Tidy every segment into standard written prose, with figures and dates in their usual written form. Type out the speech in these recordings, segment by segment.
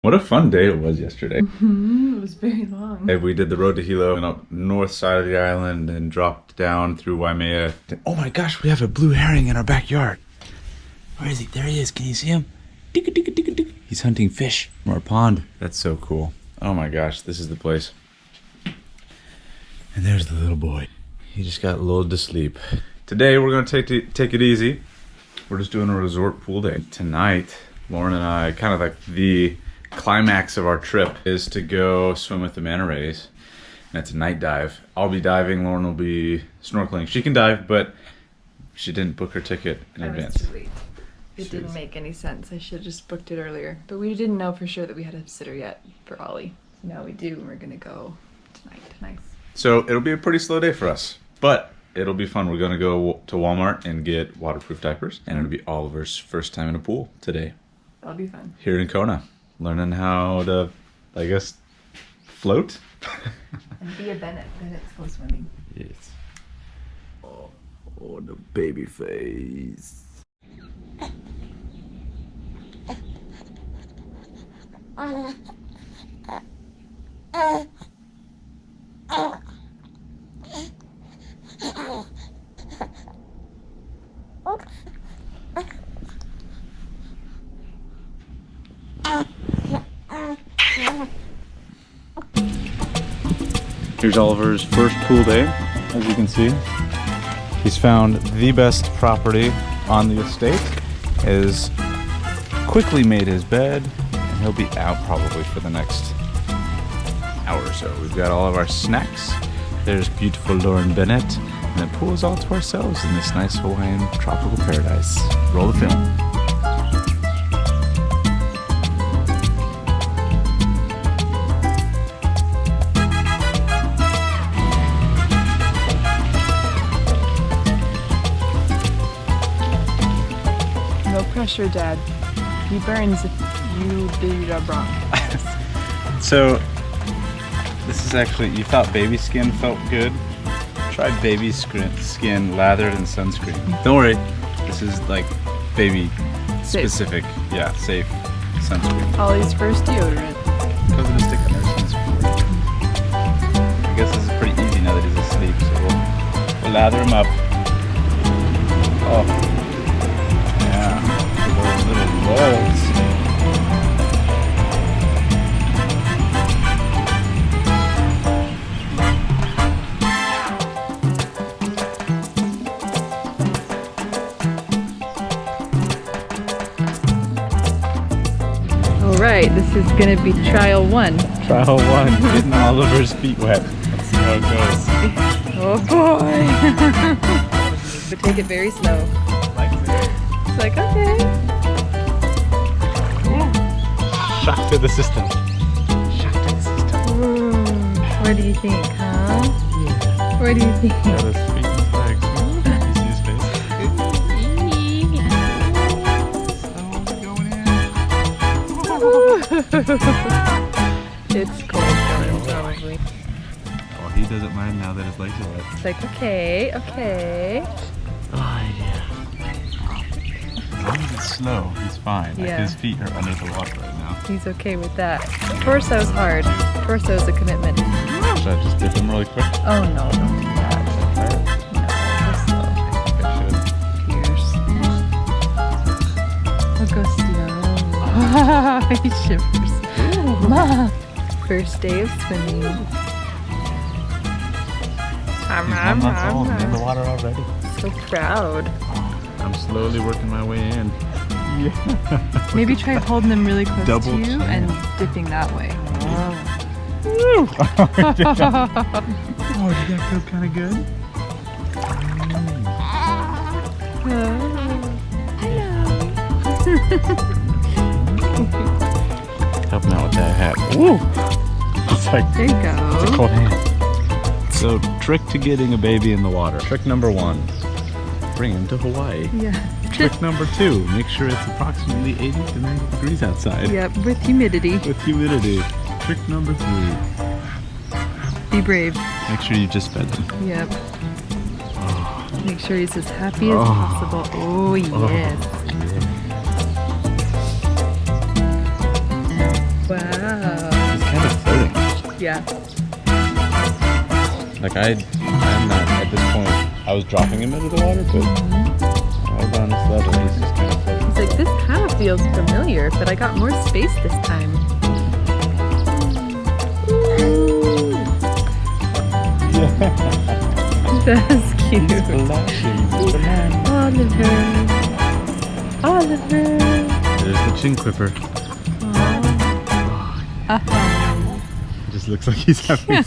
What a fun day it was yesterday. It was very long. We did the road to Hilo and up north side of the island and dropped down through Waimea. Oh my gosh, we have a blue herring in our backyard. Where is he? There he is. Can you see him? He's hunting fish from our pond. That's so cool. Oh my gosh, this is the place. And there's the little boy. He just got lulled to sleep. Today we're going to take it easy. We're just doing a resort pool day. Tonight, Lauren and I, kind of like the climax of our trip is to go swim with the manta rays, and it's a night dive. I'll be diving, Lauren will be snorkeling. She can dive, but she didn't book her ticket in advance. Was too late. It didn't make any sense. I should have just booked it earlier, but we didn't know for sure that we had a sitter yet for Ollie. Now we do, and we're gonna go tonight. Nice. So it'll be a pretty slow day for us, but it'll be fun. We're gonna go to Walmart and get waterproof diapers, and it'll be Oliver's first time in a pool today. That'll be fun. Here in Kona. Learning how to, I guess, float. And be a Bennett. Bennett's go swimming. Yes. Oh, the baby face. Here's Oliver's first pool day. As you can see, he's found the best property on the estate, has quickly made his bed, and he'll be out probably for the next hour or so. We've got all of our snacks. There's beautiful Lauren Bennett, and the pool is all to ourselves in this nice Hawaiian tropical paradise. Roll the film. No pressure, Dad. He burns if you do your job wrong. So, this is actually, you thought baby skin felt good? Try baby skin lathered in sunscreen. Don't worry, this is like baby specific, yeah, safe sunscreen. Ollie's first deodorant. Goes in a stick on their sunscreen. I guess this is pretty easy now that he's asleep, so we'll lather him up. Oh, yeah, those little balls. Alright, this is gonna be trial one. Trial one, getting Oliver's feet wet. Let's see how it goes. Oh boy! But take it very slow. It's like, okay. Shock to the system. Shock to the system. Ooh, what do you think, huh? Yeah. What do you think? Yeah, those feet and legs. You see his face? It's cold going, probably. Oh, he doesn't mind now that his legs are wet. It's like, okay, okay. Oh, yeah. As long as it's slow, he's fine. Like, Yeah. his feet are under the water right now. He's okay with that. Torso's hard. Torso's a commitment. Should I just dip him really quick? Oh no, don't do that. No, just slow. I should. Pierce. We'll go slow. He shivers. Mom. First day of swimming. He's 1 month old and in the water already. So proud. I'm slowly working my way in. Yeah. Maybe try holding them really close Double to you chin. and dipping that way. Oh, did that feel kind of good? Help him out with that hat. Woo! It's like, There you it's a go. cold hand. So, trick to getting a baby in the water. Trick number 1, bring him to Hawaii. Yeah. Trick number 2, make sure it's approximately 80 to 90 degrees outside. Yep, with humidity. With humidity. Trick number 3, Be brave. make sure you just fed them. Yep. Oh, Make sure he's as happy as Oh. possible. Oh, yes. yeah. Wow. He's kind of floating. Yeah. Like I'm not at this point. I was dropping him into the water, but right on this level, he's just kind of floating. It's like, this kind of feels familiar, but I got more space this time. Yeah. That's cute. He's flashing. Oliver. There's the chin clipper. It just looks like he's having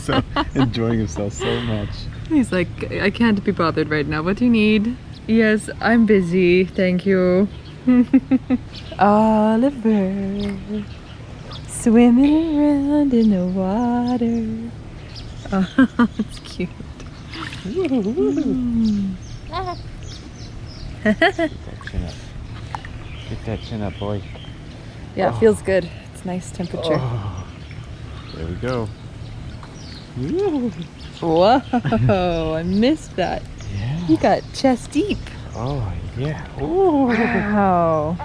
enjoying himself so much. He's like, I can't be bothered right now. What do you need? Yes, I'm busy. Thank you. Oliver, swimming around in the water. Oh, it's cute. Get that chin up. Get that chin up, boy. Yeah, it feels good. It's nice temperature. Oh. There we go. Whoa, I missed that. Yeah. You got chest deep. Oh, yeah. Ooh. Wow.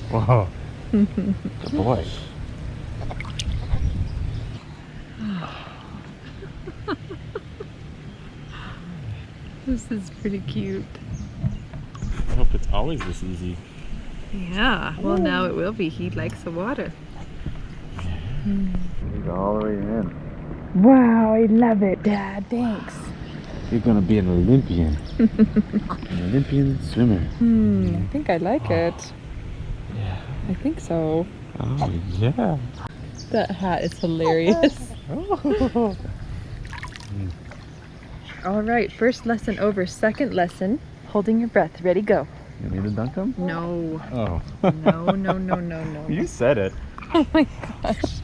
Whoa. Good boy. This is pretty cute. I hope it's always this easy. Yeah, well now it will be. He likes the water. He's all the way in. Wow, I love it, Dad. Thanks. You're gonna be an Olympian. An Olympian swimmer. I think I like it. Yeah. I think so. Oh, yeah. That hat is hilarious. Oh. All right, first lesson over. Second lesson, holding your breath. Ready, go. You need to dunk him? No. Oh. No. You said it. Oh my gosh.